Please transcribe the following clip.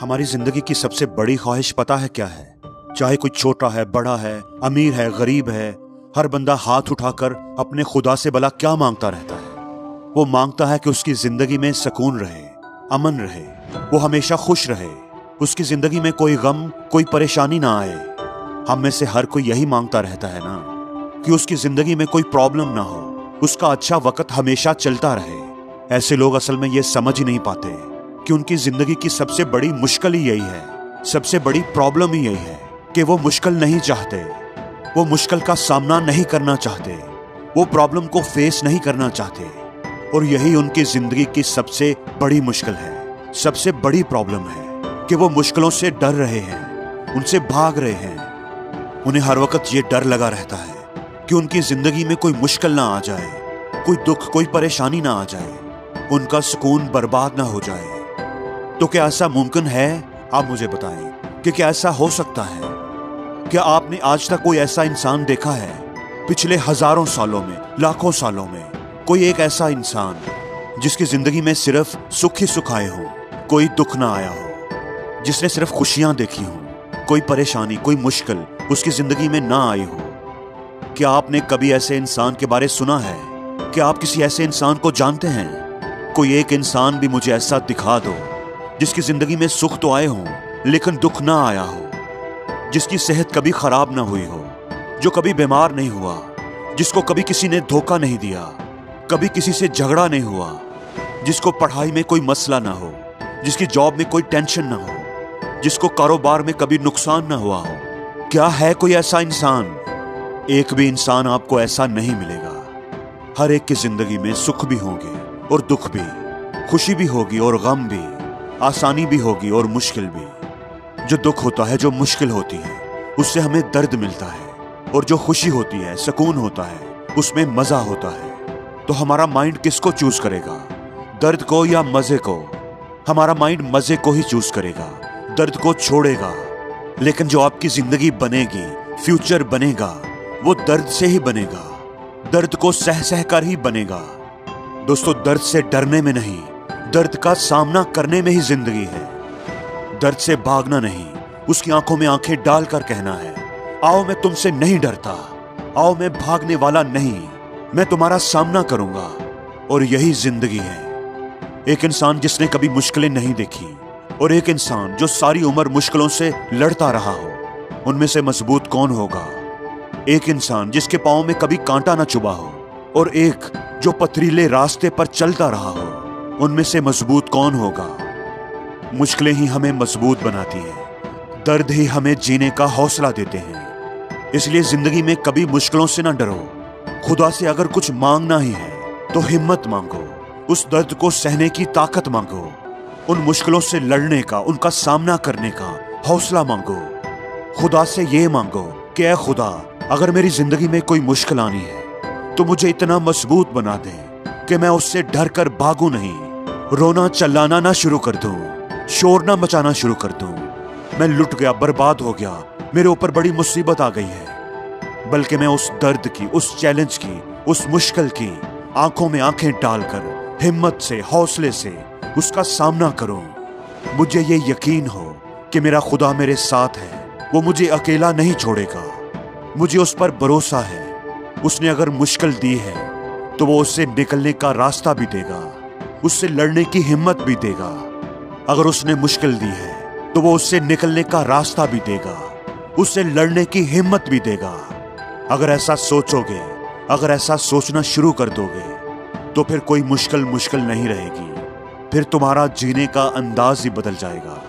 हमारी जिंदगी की सबसे बड़ी ख्वाहिश पता है क्या है? चाहे कोई छोटा है, बड़ा है, अमीर है, गरीब है, हर बंदा हाथ उठाकर अपने खुदा से भला क्या मांगता रहता है? वो मांगता है कि उसकी जिंदगी में सुकून रहे, अमन रहे, वो हमेशा खुश रहे, उसकी जिंदगी में कोई गम, कोई परेशानी ना आए। हम में से हर कोई यही मांगता रहता है ना, कि उसकी जिंदगी में कोई प्रॉब्लम ना हो, उसका अच्छा वक्त हमेशा चलता रहे। ऐसे लोग असल में ये समझ ही नहीं पाते कि उनकी जिंदगी की सबसे बड़ी मुश्किल ही यही है, सबसे बड़ी प्रॉब्लम ही यही है कि वो मुश्किल नहीं चाहते, वो मुश्किल का सामना नहीं करना चाहते, वो प्रॉब्लम को फेस नहीं करना चाहते। और यही उनकी जिंदगी की सबसे बड़ी मुश्किल है, सबसे बड़ी प्रॉब्लम है कि वो मुश्किलों से डर रहे हैं, उनसे भाग रहे हैं। उन्हें हर वक्त ये डर लगा रहता है कि उनकी जिंदगी में कोई मुश्किल ना आ जाए, कोई दुख, कोई परेशानी ना आ जाए, उनका सुकून बर्बाद ना हो जाए। तो क्या ऐसा मुमकिन है? आप मुझे बताएं कि क्या ऐसा हो सकता है? क्या आपने आज तक कोई ऐसा इंसान देखा है पिछले हजारों सालों में, लाखों सालों में, कोई एक ऐसा इंसान जिसकी जिंदगी में सिर्फ सुख ही सुख आए हो, कोई दुख ना आया हो, जिसने सिर्फ खुशियां देखी हो, कोई परेशानी, कोई मुश्किल उसकी जिंदगी में ना आई हो? क्या आपने कभी ऐसे इंसान के बारे सुना है? क्या आप किसी ऐसे इंसान को जानते हैं? कोई एक इंसान भी मुझे ऐसा दिखा दो जिसकी जिंदगी में सुख तो आए हो लेकिन दुख ना आया हो, जिसकी सेहत कभी खराब ना हुई हो, जो कभी बीमार नहीं हुआ, जिसको कभी किसी ने धोखा नहीं दिया, कभी किसी से झगड़ा नहीं हुआ, जिसको पढ़ाई में कोई मसला ना हो, जिसकी जॉब में कोई टेंशन ना हो, जिसको कारोबार में कभी नुकसान ना हुआ हो? क्या है कोई ऐसा इंसान? एक भी इंसान आपको ऐसा नहीं मिलेगा। हर एक की जिंदगी में सुख भी होंगे और दुख भी, खुशी भी होगी और गम भी, आसानी भी होगी और मुश्किल भी। जो दुख होता है, जो मुश्किल होती है, उससे हमें दर्द मिलता है, और जो खुशी होती है, सुकून होता है, उसमें मजा होता है। तो हमारा माइंड किसको चूज करेगा, दर्द को या मजे को? हमारा माइंड मजे को ही चूज करेगा, दर्द को छोड़ेगा। लेकिन जो आपकी जिंदगी बनेगी, फ्यूचर बनेगा, वो दर्द से ही बनेगा, दर्द को सह सह कर ही बनेगा। दोस्तों, दर्द से डरने में नहीं, दर्द का सामना करने में ही जिंदगी है। दर्द से भागना नहीं, उसकी आंखों में आंखें डालकर कहना है, आओ मैं तुमसे नहीं डरता, आओ मैं भागने वाला नहीं, मैं तुम्हारा सामना करूंगा। और यही जिंदगी है। एक इंसान जिसने कभी मुश्किलें नहीं देखी और एक इंसान जो सारी उम्र मुश्किलों से लड़ता रहा हो, उनमें से मजबूत कौन होगा? एक इंसान जिसके पांव में कभी कांटा ना चुभा हो और एक जो पथरीले रास्ते पर चलता रहा हो, उनमें से मजबूत कौन होगा? मुश्किलें ही हमें मजबूत बनाती हैं, दर्द ही हमें जीने का हौसला देते हैं। इसलिए जिंदगी में कभी मुश्किलों से ना डरो। खुदा से अगर कुछ मांगना ही है तो हिम्मत मांगो, उस दर्द को सहने की ताकत मांगो, उन मुश्किलों से लड़ने का, उनका सामना करने का हौसला मांगो। खुदा से ये मांगो कि ऐ खुदा, अगर मेरी जिंदगी में कोई मुश्किल आनी है तो मुझे इतना मजबूत बना दे कि मैं उससे डर कर भागूं नहीं, रोना चिल्लाना ना शुरू कर दूं, शोर ना मचाना शुरू कर दूं, मैं लुट गया, बर्बाद हो गया, मेरे ऊपर बड़ी मुसीबत आ गई है। बल्कि मैं उस दर्द की, उस चैलेंज की, उस मुश्किल की आंखों में आंखें डालकर हिम्मत से, हौसले से उसका सामना करूं। मुझे ये यकीन हो कि मेरा खुदा मेरे साथ है, वो मुझे अकेला नहीं छोड़ेगा। मुझे उस पर भरोसा है, उसने अगर मुश्किल दी है तो वो उससे निकलने का रास्ता भी देगा, उससे लड़ने की हिम्मत भी देगा। अगर उसने मुश्किल दी है तो वो उससे निकलने का रास्ता भी देगा, उससे लड़ने की हिम्मत भी देगा। अगर ऐसा सोचोगे, अगर ऐसा सोचना शुरू कर दोगे, तो फिर कोई मुश्किल मुश्किल नहीं रहेगी, फिर तुम्हारा जीने का अंदाज ही बदल जाएगा।